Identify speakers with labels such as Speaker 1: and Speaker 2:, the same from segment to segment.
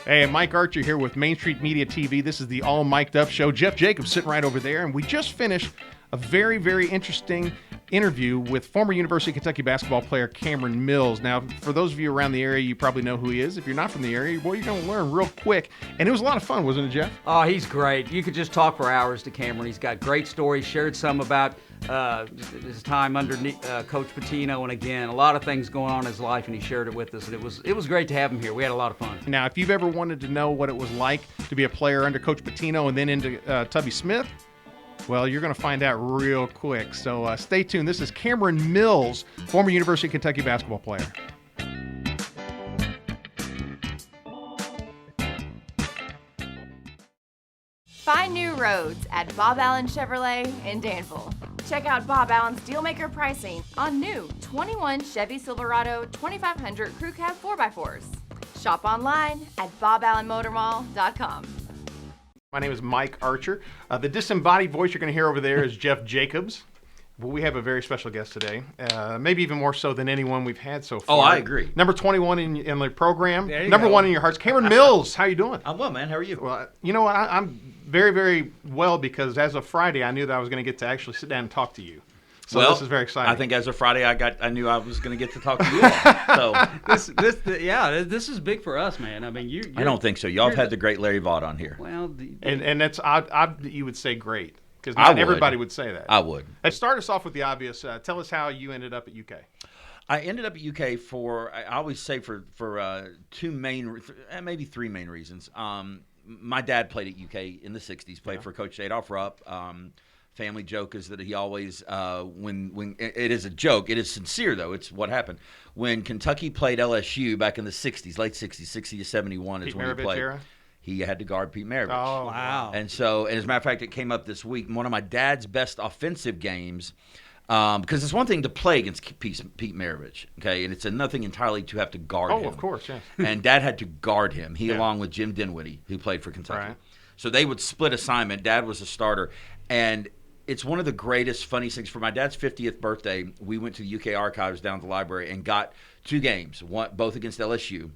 Speaker 1: Hey, Mike Archer here with Main Street Media TV. This is the All Mic'd Up Show. Jeff Jacobs sitting right over there, and we just finished a very, very interesting interview with former University of Kentucky basketball player Cameron Mills. Now, for those of you around the area, you probably know who he is. If you're not from the area, boy, you're going to learn real quick. And it was a lot of fun, wasn't it, Jeff?
Speaker 2: Oh, he's great. You could just talk for hours to Cameron. He's got great stories. Shared some about his time under Coach Pitino, and again, a lot of things going on in his life, and he shared it with us. And it was great to have him here. We had a lot of fun.
Speaker 1: Now, if you've ever wanted to know what it was like to be a player under Coach Pitino and then into Tubby Smith, well, you're going to find out real quick. So stay tuned. This is Cameron Mills, former University of Kentucky basketball player.
Speaker 3: Find new roads at Bob Allen Chevrolet in Danville. Check out Bob Allen's Dealmaker pricing on new 21 Chevy Silverado 2500 Crew Cab 4x4s. Shop online at boballenmotormall.com.
Speaker 1: My name is Mike Archer. The disembodied voice you're going to hear over there is Jeff Jacobs. Well, we have a very special guest today, maybe even more so than anyone we've had so far.
Speaker 4: Oh, I agree.
Speaker 1: Number 21 in the program.
Speaker 4: There you
Speaker 1: Number
Speaker 4: go.
Speaker 1: 1 in your hearts. Cameron Mills, how you doing?
Speaker 4: I'm well, man. How are you?
Speaker 1: Well, you know what? I'm very, very well because as of Friday, I knew that I was going to get to actually sit down and talk to you. So
Speaker 4: well,
Speaker 1: this is very exciting.
Speaker 4: I think as of Friday, I knew I was going to get to talk to you all. So
Speaker 2: This is big for us, man. I mean,
Speaker 4: I don't think so. Y'all have had the great Larry Vaught on here.
Speaker 2: Well,
Speaker 1: and that's odd that you would say great because
Speaker 4: I
Speaker 1: not
Speaker 4: would.
Speaker 1: everybody would say that.
Speaker 4: I would.
Speaker 1: Let's start us off with the obvious. Tell us how you ended up at UK.
Speaker 4: I ended up at UK for, I always say for maybe three main reasons. My dad played at UK in the 60s, played for Coach Adolph Rupp. Family joke is that he always, when it is a joke, it is sincere though. It's what happened when Kentucky played LSU back in the 60s, late 60s, 60 to 71 is when he played.
Speaker 1: Era?
Speaker 4: He had to guard Pete Maravich.
Speaker 1: Oh,
Speaker 2: wow.
Speaker 4: And so, and as a matter of fact, it came up this week. One of my dad's best offensive games, because it's one thing to play against Pete Maravich, okay, and it's another thing entirely to have to guard him.
Speaker 1: Oh, of course, yeah.
Speaker 4: And Dad had to guard him. He, along with Jim Dinwiddie, who played for Kentucky.
Speaker 1: Right.
Speaker 4: So they would split assignment. Dad was a starter, and it's one of the greatest, funniest things. For my dad's 50th birthday, we went to the UK Archives down at the library and got two games, both against LSU.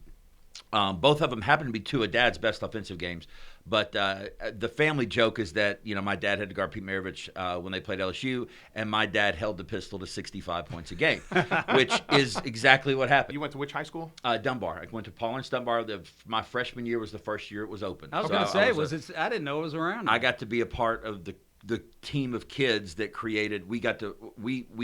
Speaker 4: Both of them happened to be two of Dad's best offensive games. But the family joke is that, my dad had to guard Pete Maravich when they played LSU, and my dad held the pistol to 65 points a game, which is exactly what happened.
Speaker 1: You went to which high school?
Speaker 4: Dunbar. I went to Paul Ernst Dunbar. My freshman year was the first year it was open.
Speaker 2: I was
Speaker 4: So
Speaker 2: going to say, I didn't know it was around.
Speaker 4: I got to be a part of the team of kids that created. We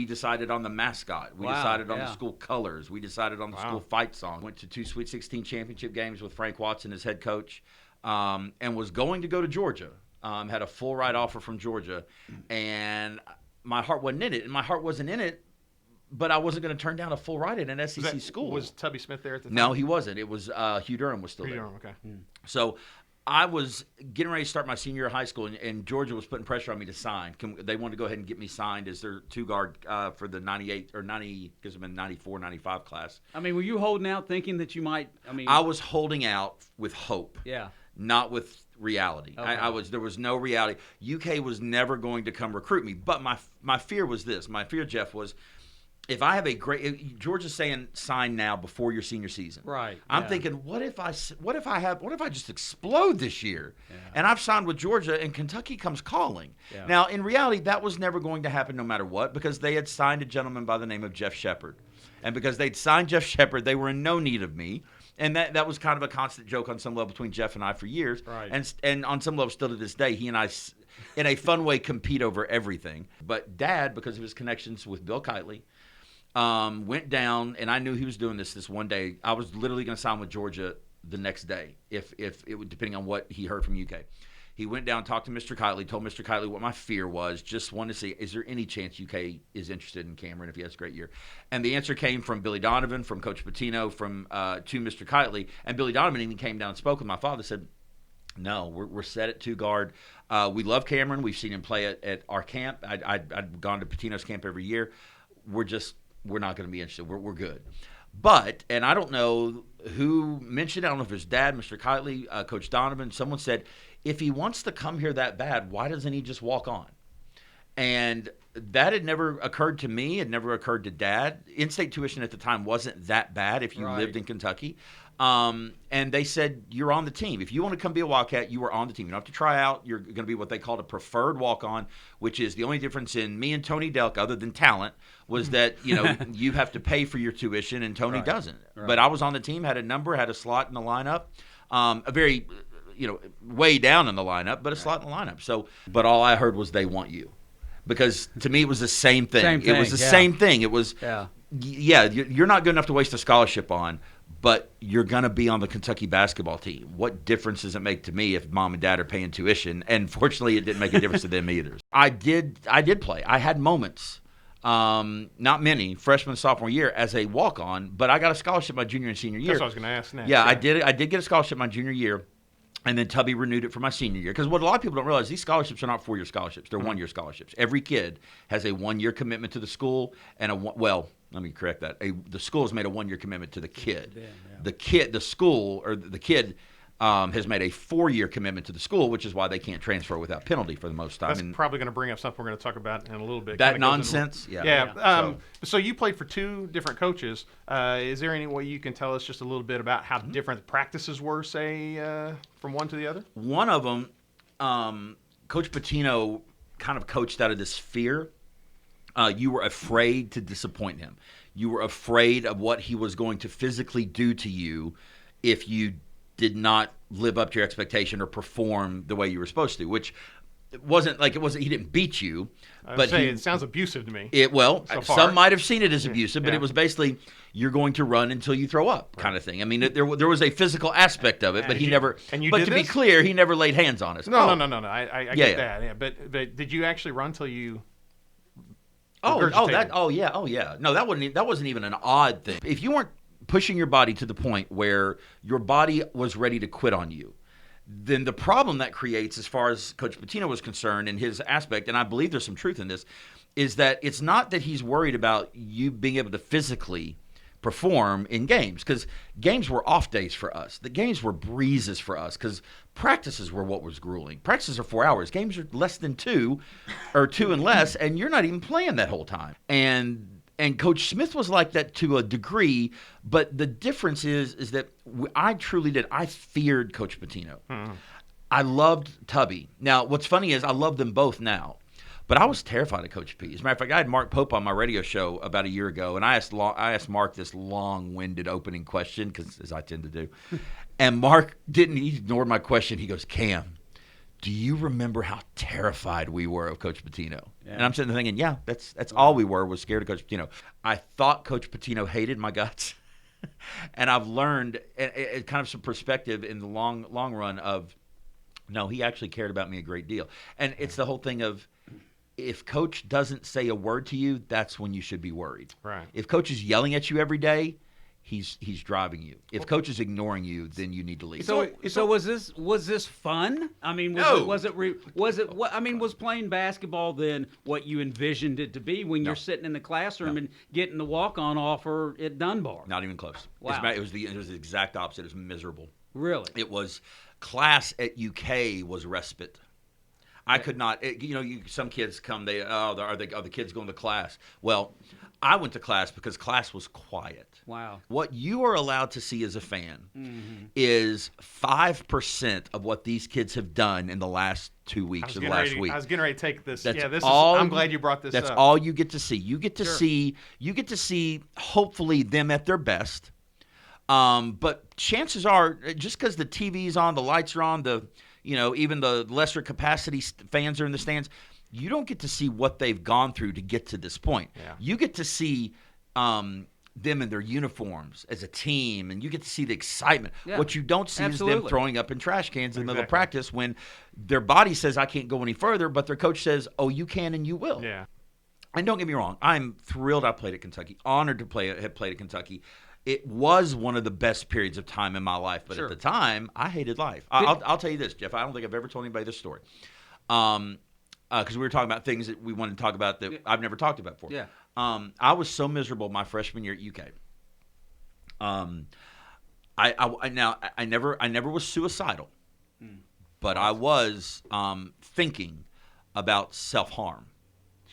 Speaker 4: decided on the mascot. We decided on the school colors. We decided on the school fight song. Went to 2 Sweet 16 championship games with Frank Watson as head coach, and was going to go to Georgia. Had a full ride offer from Georgia, and my heart wasn't in it. And my heart wasn't in it, but I wasn't going to turn down a full ride at an SEC school.
Speaker 1: Was Tubby Smith there at the time?
Speaker 4: No, he wasn't. It was Hugh Durham was still there.
Speaker 1: Okay.
Speaker 4: So I was getting ready to start my senior year of high school, and Georgia was putting pressure on me to sign. They wanted to go ahead and get me signed as their two-guard for the 98 or 90, because I'm in 94, 95 class.
Speaker 2: I mean, were you holding out thinking that you might,
Speaker 4: I was holding out with hope.
Speaker 2: Yeah.
Speaker 4: Not with reality.
Speaker 2: Okay.
Speaker 4: There was no reality. UK was never going to come recruit me. But my fear was this. My fear, Jeff, was if I have Georgia's saying sign now before your senior season.
Speaker 2: Right.
Speaker 4: I'm thinking, what if I just explode this year, and I've signed with Georgia, and Kentucky comes calling.
Speaker 2: Yeah.
Speaker 4: Now, in reality, that was never going to happen, no matter what, because they had signed a gentleman by the name of Jeff Shepard, and because they'd signed Jeff Shepard, they were in no need of me. And that was kind of a constant joke on some level between Jeff and I for years.
Speaker 2: Right.
Speaker 4: And on some level still to this day, he and I, in a fun way, compete over everything. But Dad, because of his connections with Bill Kitely, went down, and I knew he was doing this one day. I was literally going to sign with Georgia the next day, if it would, depending on what he heard from UK. He went down, talked to Mr. Kitely, told Mr. Kitely what my fear was, just wanted to see, is there any chance UK is interested in Cameron if he has a great year? And the answer came from Billy Donovan, from Coach Pitino, to Mr. Kitely. And Billy Donovan even came down and spoke with my father, said, no, we're set at two guard. We love Cameron. We've seen him play at our camp. I'd gone to Pitino's camp every year. We're not going to be interested. We're good. But, and I don't know who mentioned it, I don't know if it was Dad, Mr. Kitely, Coach Donovan, someone said, if he wants to come here that bad, why doesn't he just walk on? And that had never occurred to me. It never occurred to Dad. In-state tuition at the time wasn't that bad if you lived in Kentucky. And they said, you're on the team. If you want to come be a Wildcat, you are on the team. You don't have to try out. You're going to be what they called a preferred walk-on, which is the only difference in me and Tony Delk, other than talent, was that, you have to pay for your tuition and Tony doesn't. Right. But I was on the team, had a number, had a slot in the lineup, a very, way down in the lineup, but a slot in the lineup. So, but all I heard was they want you. Because to me, it was the same thing. It was the same thing. It was, you're not good enough to waste a scholarship on, but you're going to be on the Kentucky basketball team. What difference does it make to me if mom and dad are paying tuition? And fortunately, it didn't make a difference to them either. I did play. I had moments, not many, freshman, sophomore year as a walk-on, but I got a scholarship my junior and senior year.
Speaker 1: That's what I was going to ask next.
Speaker 4: Yeah, I did get a scholarship my junior year. And then Tubby renewed it for my senior year. Because what a lot of people don't realize, these scholarships are not 4-year scholarships. They're 1-year scholarships. Every kid has a 1-year commitment to the school and let me correct that. The school has made a 1-year commitment to the kid. The kid has made a 4-year commitment to the school, which is why they can't transfer without penalty for the most time.
Speaker 1: That's probably going to bring up something we're going to talk about in a little bit.
Speaker 4: That nonsense?
Speaker 1: Yeah. So you played for 2 different coaches. Is there any way you can tell us just a little bit about how different the practices were, say, from one to the other?
Speaker 4: One of them, Coach Pitino kind of coached out of this fear. You were afraid to disappoint him. You were afraid of what he was going to physically do to you if you did not live up to your expectation or perform the way you were supposed to, which wasn't he didn't beat you, but
Speaker 1: it sounds abusive to me.
Speaker 4: Some might have seen it as abusive, but it was basically you're going to run until you throw up kind of thing. I mean, there was a physical aspect of it, but he never. But to be clear, he never laid hands on us.
Speaker 1: No. I get that. Yeah, but did you actually run till you? No, that wasn't even an odd thing. If you weren't pushing your body to the point where your body was ready to quit on you, then the problem that creates, as far as Coach Pitino was concerned in his aspect, and I believe there's some truth in this, is that it's not that he's worried about you being able to physically perform in games, because games were off days for us. The games were breezes for us because practices were what was grueling. Practices are 4 hours. Games are less than 2 or 2 and less, and you're not even playing that whole time. And Coach Smith was like that to a degree, but the difference is that I truly did. I feared Coach Pitino. Mm-hmm. I loved Tubby. Now, what's funny is I love them both now. But I was terrified of Coach P. As a matter of fact, I had Mark Pope on my radio show about a year ago, and I asked Mark this long-winded opening question, because as I tend to do. And Mark he ignored my question. He goes, Cam, do you remember how terrified we were of Coach Pitino? Yeah. And I'm sitting there thinking, yeah, that's all we were, was scared of Coach Pitino. I thought Coach Pitino hated my guts. And I've learned kind of some perspective in the long run of, no, he actually cared about me a great deal. And it's the whole thing of, if Coach doesn't say a word to you, that's when you should be worried. Right. If Coach is yelling at you every day, he's driving you. If Coach is ignoring you, then you need to leave.
Speaker 2: So was this fun? I mean, was playing basketball then what you envisioned it to be when you're sitting in the classroom and getting the walk-on offer at Dunbar?
Speaker 4: Not even close.
Speaker 2: Wow.
Speaker 4: It was the exact opposite. It was miserable.
Speaker 2: Really?
Speaker 4: It was class at UK was respite. I could not. Some kids come. Are the kids going to class? Well, I went to class because class was quiet.
Speaker 2: Wow.
Speaker 4: What you are allowed to see as a fan is 5% of what these kids have done in the last 2 weeks or the last week.
Speaker 1: I was getting ready to take this.
Speaker 4: I'm
Speaker 1: glad you brought this up.
Speaker 4: That's all you get to see. You get to see. You get to see. Hopefully, them at their best. But chances are, just because the TV's on, the lights are on, even the lesser capacity fans are in the stands, you don't get to see what they've gone through to get to this point. Yeah. You get to see them in their uniforms as a team, and you get to see the excitement. Yeah. What you don't see is them throwing up in trash cans in the middle of practice when their body says, I can't go any further, but their coach says, oh, you can and you will. Yeah. And don't get me wrong, I'm thrilled I played at Kentucky, honored to have played at Kentucky. It was one of the best periods of time in my life, but at the time, I hated life. I'll tell you this, Jeff. I don't think I've ever told anybody this story, because we were talking about things that we wanted to talk about that I've never talked about before. Yeah. I was so miserable my freshman year at UK. I never was suicidal, but I was thinking about self-harm.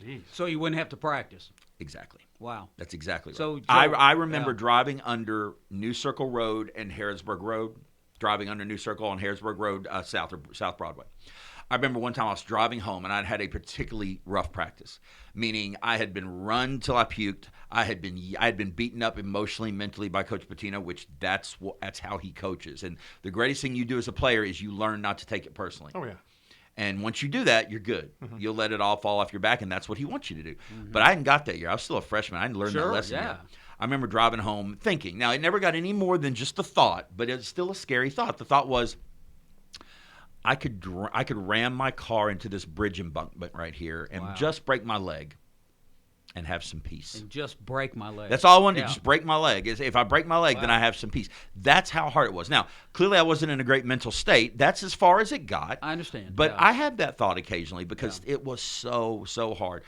Speaker 1: Jeez.
Speaker 2: So you wouldn't have to practice.
Speaker 4: Exactly.
Speaker 2: Wow.
Speaker 4: That's exactly right.
Speaker 2: So,
Speaker 4: I remember
Speaker 2: yeah.
Speaker 4: driving under New Circle Road and Harrisburg Road, driving under New Circle on Harrisburg Road, South Broadway. I remember one time I was driving home and I'd had a particularly rough practice, meaning I had been run till I puked. I had been beaten up emotionally, mentally by Coach Pitino, which that's how he coaches. And the greatest thing you do as a player is you learn not to take it personally.
Speaker 1: Oh, yeah.
Speaker 4: And once you do that, you're good.
Speaker 1: Mm-hmm.
Speaker 4: You'll let it all fall off your back, and that's what he wants you to do. But I hadn't got that year. I was still a freshman. I hadn't learned that
Speaker 2: Sure,
Speaker 4: lesson
Speaker 2: yeah.
Speaker 4: yet. I remember driving home thinking. Now, it never got any more than just the thought, but it's still a scary thought. The thought was, I could ram my car into this bridge embankment right here and
Speaker 2: Wow.
Speaker 4: just break my leg and have some peace.
Speaker 2: And just break my leg.
Speaker 4: That's all I wanted
Speaker 2: Yeah.
Speaker 4: to just break my leg. If I break my leg, then I have some peace. That's how hard it was. Now, clearly I wasn't in a great mental state. That's as far as it got.
Speaker 2: I understand.
Speaker 4: But
Speaker 2: yeah.
Speaker 4: I had that thought occasionally because it was so hard.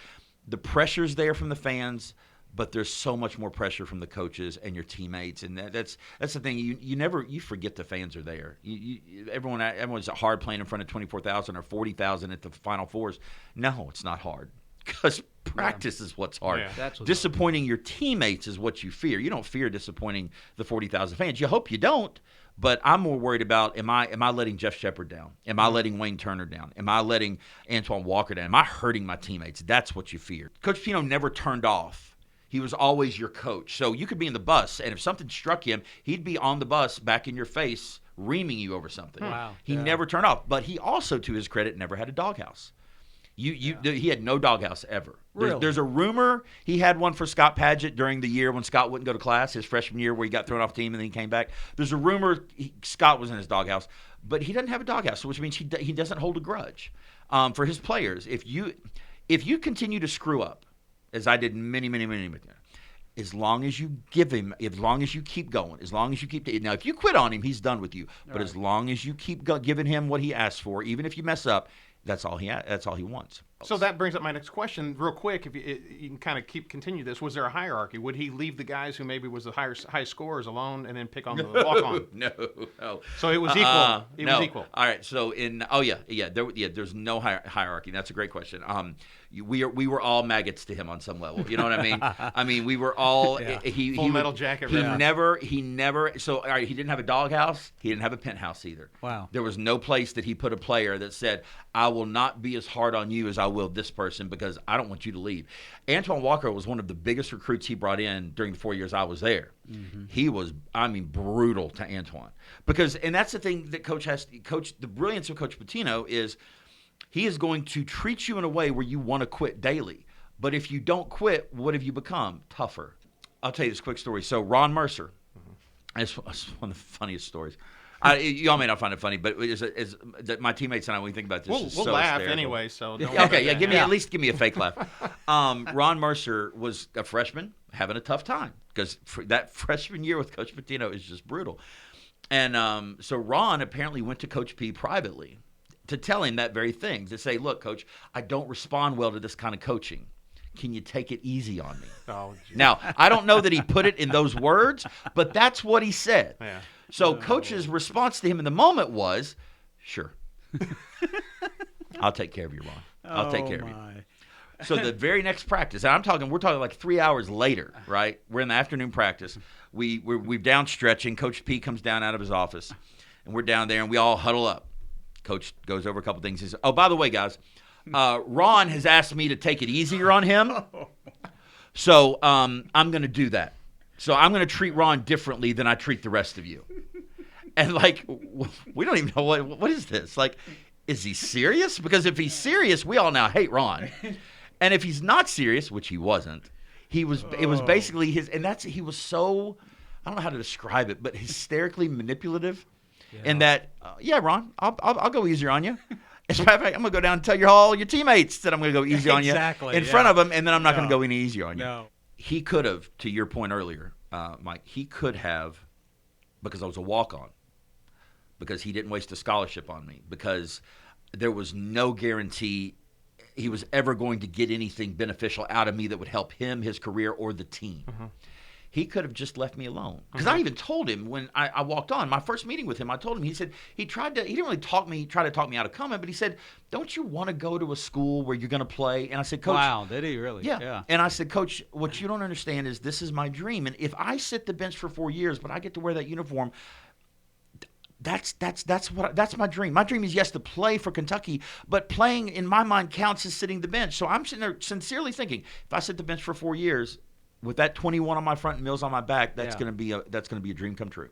Speaker 4: The pressure's there from the fans, but there's so much more pressure from the coaches and your teammates, and that's the thing. You forget the fans are there. Everyone's hard playing in front of 24,000 or 40,000 at the Final Fours. No, it's not hard. Because practice is what's hard.
Speaker 1: Yeah.
Speaker 2: That's what's
Speaker 4: Disappointing your teammates is what you fear. You don't fear disappointing the 40,000 fans. You hope you don't, but I'm more worried about am I letting Jeff Shepard down? Am I letting Wayne Turner down? Am I letting Antoine Walker down? Am I hurting my teammates? That's what you fear. Coach Pino never turned off. He was always your coach. So you could be in the bus, and if something struck him, he'd be on the bus back in your face, reaming you over something.
Speaker 2: Wow.
Speaker 4: He
Speaker 2: Yeah.
Speaker 4: never turned off. But he also, to his credit, never had a doghouse. He had no doghouse ever.
Speaker 2: Really?
Speaker 4: There's a rumor he had one for Scott Padgett during the year when Scott wouldn't go to class, his freshman year where he got thrown off the team and then he came back. There's a rumor Scott was in his doghouse, but he doesn't have a doghouse, which means he doesn't hold a grudge for his players. If you continue to screw up, as I did many, as long as you give him, as long as you keep going, as long as you keep – now, if you quit on him, he's done with you. But as long as you keep giving him what he asks for, even if you mess up, that's all he wants.
Speaker 1: So that brings up my next question real quick. If you can kind of continue this, was there a hierarchy? Would he leave the guys who maybe was the high scorers alone and then pick on the walk-on?
Speaker 4: No.
Speaker 1: So it was equal. It
Speaker 4: no.
Speaker 1: was equal.
Speaker 4: All right. So there's no hierarchy. That's a great question. We were all maggots to him on some level. You know what I mean? I mean, we were all
Speaker 1: Full Metal Jacket.
Speaker 4: He never. So all right, he didn't have a doghouse. He didn't have a penthouse either.
Speaker 2: Wow.
Speaker 4: There was no place that he put a player that said, "I will not be as hard on you as I will this person because I don't want you to leave." Antoine Walker was one of the biggest recruits he brought in during the 4 years I was there. Mm-hmm. He was, brutal to Antoine and that's the thing that the brilliance of Coach Pitino is he is going to treat you in a way where you want to quit daily. But if you don't quit, what have you become? Tougher. I'll tell you this quick story. So Ron Mercer, that's one of the funniest stories. Y'all may not find it funny, but my teammates and I, when we think about this,
Speaker 1: We'll
Speaker 4: so
Speaker 1: laugh
Speaker 4: hysterical.
Speaker 1: anyway. So don't
Speaker 4: Okay, at least give me a fake laugh. Ron Mercer was a freshman having a tough time because that freshman year with Coach Pitino is just brutal. And so Ron apparently went to Coach P privately to tell him that very thing, to say, "Look, Coach, I don't respond well to this kind of coaching. Can you take it easy on me?"
Speaker 1: Oh, geez.
Speaker 4: Now, I don't know that he put it in those words, but that's what he said.
Speaker 1: Yeah.
Speaker 4: So Coach's response to him in the moment was, "Sure. I'll take care of you, Ron. I'll take care of you." So the very next practice, and we're talking like 3 hours later, right? We're in the afternoon practice. We're down stretching. Coach P comes down out of his office, and we're down there, and we all huddle up. Coach goes over a couple things. He says, "Oh, by the way, guys, Ron has asked me to take it easier on him, so I'm going to do that. So I'm going to treat Ron differently than I treat the rest of you." And like, we don't even know what is this? Like, is he serious? Because if he's serious, we all now hate Ron. And if he's not serious, which he wasn't, it was basically he was so, I don't know how to describe it, but hysterically manipulative. In that, Ron, I'll go easier on you. As a matter of fact, I'm going to go down and tell all your teammates that I'm going to go easy on you in front of them, and then I'm not going to go any easier on you.
Speaker 2: No.
Speaker 4: He could have, to your point earlier, Mike, he could have, because I was a walk-on, because he didn't waste a scholarship on me, because there was no guarantee he was ever going to get anything beneficial out of me that would help him, his career, or the team. Mm-hmm. he could have just left me alone. Because I even told him when I walked on, my first meeting with him, I told him, he said, he didn't really try to talk me out of coming, but he said, don't you want to go to a school where you're going to play? And I said, Coach.
Speaker 2: Wow, did he really?
Speaker 4: Yeah. And I said, Coach, what you don't understand is this is my dream. And if I sit the bench for 4 years, but I get to wear that uniform, that's my dream. My dream is, yes, to play for Kentucky, but playing in my mind counts as sitting the bench. So I'm sitting there sincerely thinking, if I sit the bench for 4 years with that 21 on my front and Mills on my back, that's going to be a dream come true.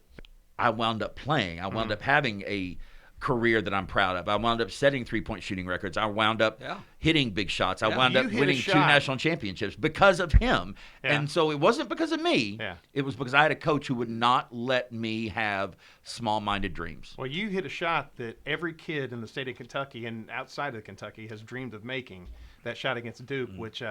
Speaker 4: I wound up playing. I wound up having a career that I'm proud of. I wound up setting 3-point shooting records. I wound up hitting big shots. I wound up winning 2 national championships because of him. Yeah. And so it wasn't because of me. Yeah. It was because I had a coach who would not let me have small-minded dreams.
Speaker 1: Well, you hit a shot that every kid in the state of Kentucky and outside of Kentucky has dreamed of making, that shot against Duke, which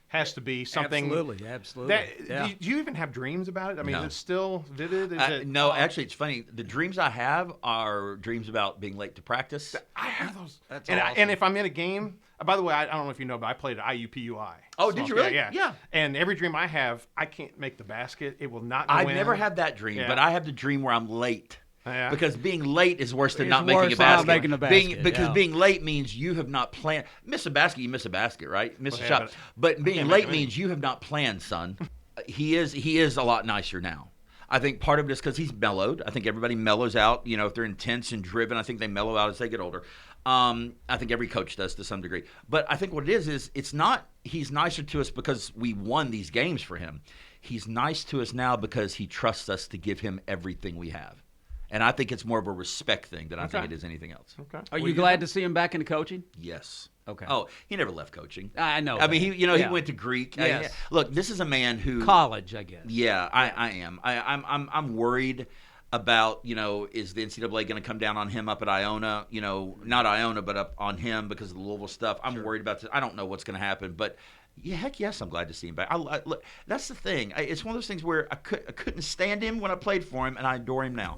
Speaker 1: has to be something.
Speaker 2: Absolutely.
Speaker 1: Do you even have dreams about it? I mean, is it still vivid?
Speaker 4: No, actually, it's funny. The dreams I have are dreams about being late to practice.
Speaker 1: I have those.
Speaker 2: That's
Speaker 1: and,
Speaker 2: awesome.
Speaker 1: And if I'm in a game, by the way, I don't know if you know, but I played at IUPUI.
Speaker 4: Oh, did you really?
Speaker 1: Yeah. And every dream I have, I can't make the basket. It will not go in.
Speaker 4: I've never had that dream, but I have the dream where I'm late.
Speaker 1: Yeah.
Speaker 4: Because being late is worse than not making a basket.
Speaker 2: Because
Speaker 4: being late means you have not planned. Miss a basket, you miss a basket, right? Miss a shot. But being late means you have not planned, son. He is a lot nicer now. I think part of it is because he's mellowed. I think everybody mellows out. You know, if they're intense and driven, I think they mellow out as they get older. I think every coach does to some degree. But I think what it is it's not he's nicer to us because we won these games for him. He's nice to us now because he trusts us to give him everything we have. And I think it's more of a respect thing than I think it is anything else.
Speaker 1: Okay.
Speaker 2: Are you glad to see him back into coaching?
Speaker 4: Yes.
Speaker 2: Okay.
Speaker 4: Oh, he never left coaching.
Speaker 2: I know.
Speaker 4: I mean, he went to Greek.
Speaker 2: Yes.
Speaker 4: Look, this is a man who
Speaker 2: college, I guess.
Speaker 4: Yeah, I am. I'm worried about, is the NCAA going to come down on him up at Iona? Not Iona, but up on him because of the Louisville stuff. I'm worried about this. I don't know what's going to happen, but. Yeah, heck yes, I'm glad to see him back. Look, that's the thing. It's one of those things where I couldn't stand him when I played for him, and I adore him now.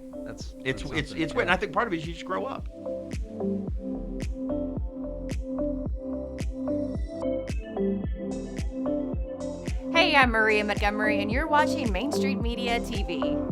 Speaker 4: It's weird, and I think part of it is you just grow up.
Speaker 3: Hey, I'm Maria Montgomery, and you're watching Main Street Media TV.